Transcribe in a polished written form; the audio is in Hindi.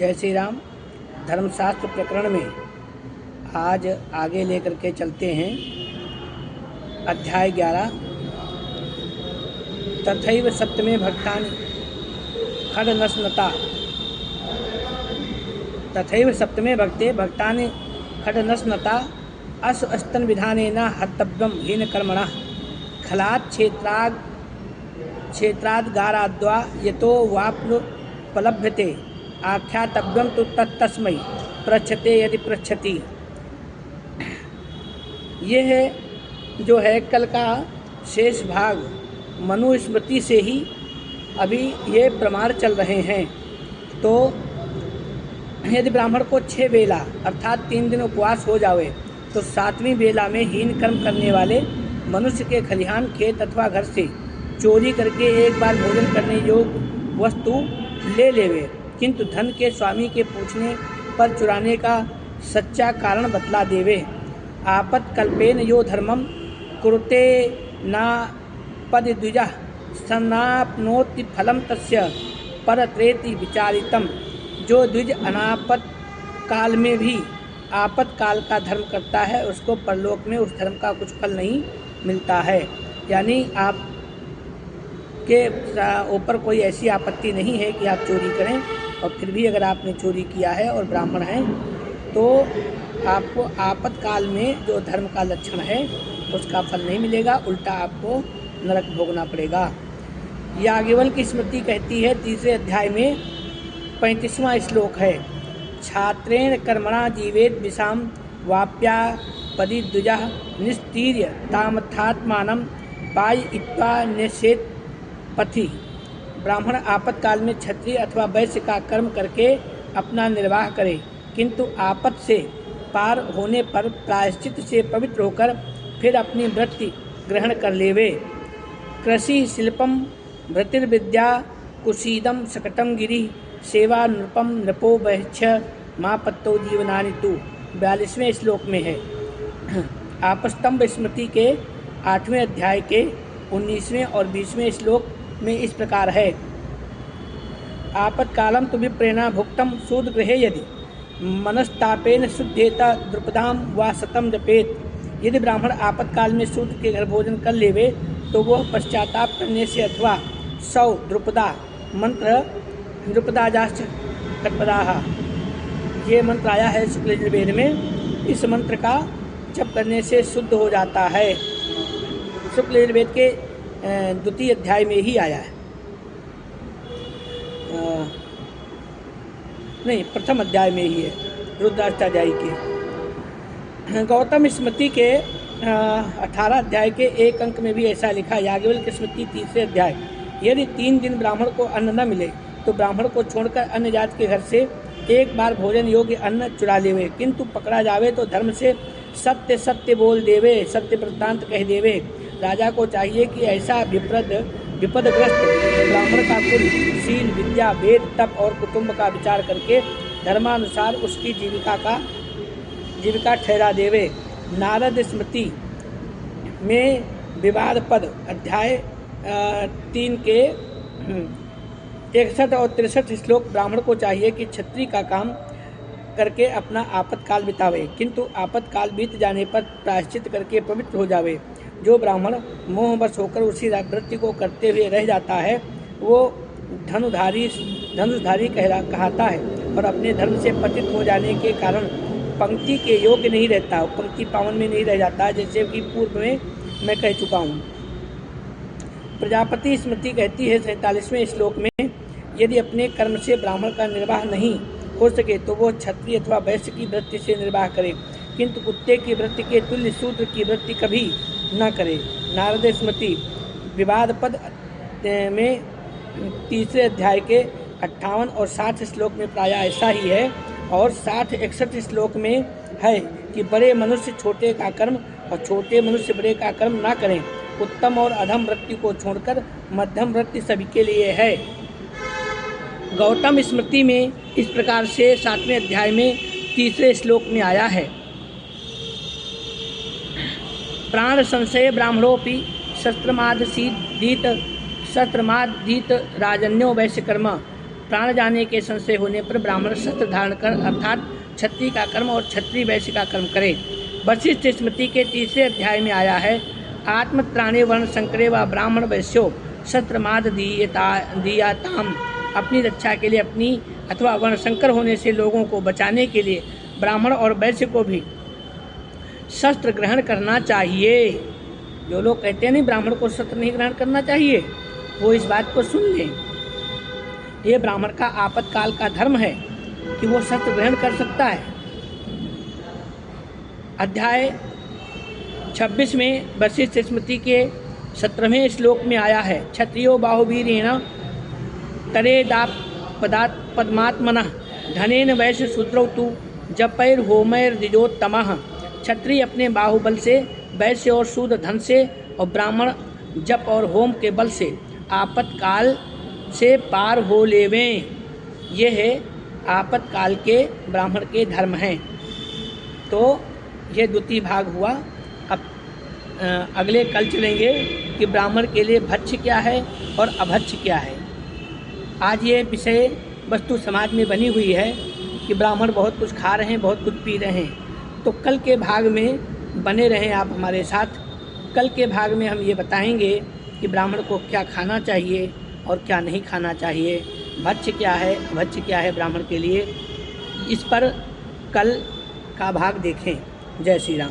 जय श्री राम। धर्मशास्त्र प्रकरण में आज आगे लेकर के चलते हैं। अध्याय 11। तथैव सप्तमे भक्तानि खडनस्नता। तथैव सप्तमे भक्ते भक्तानि खडनस्नता अस्तन विधानेन हर्तव्यम हीनकर्मणः खलात् क्षेत्राद्गाराद्वा यतो वाप्नुपलभ्यते आख्यातव्यम तो तत्तस्मै पृच्छते यदि पृच्छति। ये है जो है कल का शेष भाग। मनुस्मृति से ही अभी ये प्रमाण चल रहे हैं। तो यदि ब्राह्मण को 6 बेला अर्थात 3 दिन उपवास हो जावे तो 7वीं बेला में हीन कर्म करने वाले मनुष्य के खलिहान, खेत अथवा घर से चोरी करके एक बार भोजन करने योग्य वस्तु ले लेवे, किंतु धन के स्वामी के पूछने पर चुराने का सच्चा कारण बतला देवे। आपत्कल्पेन यो धर्मम कुरुते ना पदद्विजः सनाप्नोति फलम तस्य परत्रेति विचारितम। जो द्विज अनापत काल में भी आपातकाल का धर्म करता है उसको परलोक में उस धर्म का कुछ फल नहीं मिलता है। यानी आप के ऊपर कोई ऐसी आपत्ति नहीं है कि आप चोरी करें, और फिर भी अगर आपने चोरी किया है और ब्राह्मण हैं तो आपको आपातकाल में जो धर्म का लक्षण है उसका फल नहीं मिलेगा, उल्टा आपको नरक भोगना पड़ेगा। याज्ञवल्क्य की स्मृति कहती है 3रे अध्याय में 35वां श्लोक है, छात्रेण कर्मणा जीवेत विषाम वाप्या पदिद्विजः निस्तीर्य तामथात्मानं पाययित्वा निषेध पथि। ब्राह्मण आपातकाल में क्षत्रिय अथवा वैश्य का कर्म करके अपना निर्वाह करे, किंतु आपत से पार होने पर प्रायश्चित से पवित्र होकर फिर अपनी वृत्ति ग्रहण कर लेवे। कृषि शिल्पम भृतिर्विद्या कुशीदम शकटम गिरि सेवा नृपम नृपो वैक्ष मापत्तो जीवनानि तु 42वें श्लोक में है। आपस्तंभ स्मृति के 8वें अध्याय के 19वें और 20वें श्लोक में इस प्रकार है, आपत्कालम तु विप्रेणा भुक्तम सूद गृहे यदि मनस्तापेन शुद्धेता द्रुपदाम वा सतम जपेत। यदि ब्राह्मण आपातकाल में सूद के घर भोजन कर लेवे तो वह पश्चाताप करने से अथवा 100 द्रुपदा मंत्र द्रुपदाजाश्च कटपदाः, ये मंत्र आया है शुक्ल यजुर्वेद में। इस मंत्र का जप करने से शुद्ध हो जाता है। शुक्ल यजुर्वेद के 2य अध्याय में ही आया है, नहीं 1म अध्याय में ही है, रुद्राष्टाध्यायी के। गौतम स्मृति के 18 अध्याय के 1 अंक में भी ऐसा लिखा। याज्ञवल्क्य स्मृति 3रे अध्याय, यदि 3 दिन ब्राह्मण को अन्न न मिले तो ब्राह्मण को छोड़कर अन्य जात के घर से एक बार भोजन योग्य अन्न चुरा लेवे, किंतु पकड़ा जावे तो धर्म से सत्य सत्य बोल देवे, सत्य वृत्तांत कह देवे। राजा को चाहिए कि ऐसा विपदग्रस्त ब्राह्मण का कुल, शील, विद्या, वेद, तप और कुटुंब का विचार करके धर्मानुसार उसकी जीविका ठहरा देवे। नारद स्मृति में विवाद पद अध्याय 3 के 61 और 63 श्लोक, ब्राह्मण को चाहिए कि क्षत्रिय का काम करके अपना आपातकाल बितावे, किंतु आपातकाल बीत जाने पर प्रायश्चित करके पवित्र हो जावे। जो ब्राह्मण मोहवश होकर उसी वृत्ति को करते हुए रह जाता है वो धनुधारी कहलाता है और अपने धर्म से पतित हो जाने के कारण पंक्ति के योग्य नहीं रहता, पंक्ति पावन में नहीं रह जाता, जैसे कि पूर्व में मैं कह चुका हूँ। प्रजापति स्मृति कहती है 47वें श्लोक में, यदि अपने कर्म से ब्राह्मण का निर्वाह नहीं हो सके तो वो क्षत्रिय अथवा वैश्य की वृत्ति से निर्वाह करे, किंतु कुत्ते की वृत्ति के तुल्य शूद्र की वृत्ति कभी न करे। नारद स्मृति विवाद पद में 3रे अध्याय के 58 और 60 श्लोक में प्राय ऐसा ही है, और 60-61 श्लोक में है कि बड़े मनुष्य छोटे का कर्म और छोटे मनुष्य बड़े का कर्म ना करें। उत्तम और अधम वृत्ति को छोड़कर मध्यम वृत्ति सभी के लिए है। गौतम स्मृति में इस प्रकार से 7वें अध्याय में 3रे श्लोक में आया है, प्राण संशय ब्राह्मणोपि शस्त्रमादीत राजन्यो वैश्यकर्म प्राण जाने के संशय होने पर ब्राह्मण शस्त्र धारण कर अर्थात क्षत्रिय का कर्म और क्षत्रिय वैश्य का कर्म करे। वशिष्ठ स्मृति के 3रे अध्याय में आया है, आत्मत्राणे वर्ण संकरे व ब्राह्मण वैश्यो शस्त्रमाद दीयाताम। अपनी रक्षा के लिए अपनी अथवा वर्णशंकर होने से लोगों को बचाने के लिए ब्राह्मण और वैश्य को भी शस्त्र ग्रहण करना चाहिए। जो लोग कहते हैं नहीं ब्राह्मण को शस्त्र नहीं ग्रहण करना चाहिए, वो इस बात को सुन लें। ये ब्राह्मण का आपातकाल का धर्म है कि वो शस्त्र ग्रहण कर सकता है। अध्याय 26 में वशिष्ठ स्मृति के 17वें श्लोक में आया है, क्षत्रियो बाहुवीरेण तरेदापदात्पद्मात्मनः धनेन वैश्य शूद्रौ तु जपैर्होमैर्द्विजोत्तमः। क्षत्रिय अपने बाहुबल से, वैश्य और शूद्र धन से और ब्राह्मण जप और होम के बल से आपातकाल से पार हो लेवें। यह है आपातकाल के ब्राह्मण के धर्म हैं। तो यह द्वितीय भाग हुआ। अब अगले कल चलेंगे कि ब्राह्मण के लिए भक्ष्य क्या है और अभक्ष्य क्या है। आज ये विषय वस्तु समाज में बनी हुई है कि ब्राह्मण बहुत कुछ खा रहे हैं, बहुत कुछ पी रहे हैं। तो कल के भाग में बने रहें आप हमारे साथ। कल के भाग में हम ये बताएंगे कि ब्राह्मण को क्या खाना चाहिए और क्या नहीं खाना चाहिए, भक्ष्य क्या है, अभक्ष्य क्या है ब्राह्मण के लिए। इस पर कल का भाग देखें। जय श्री राम।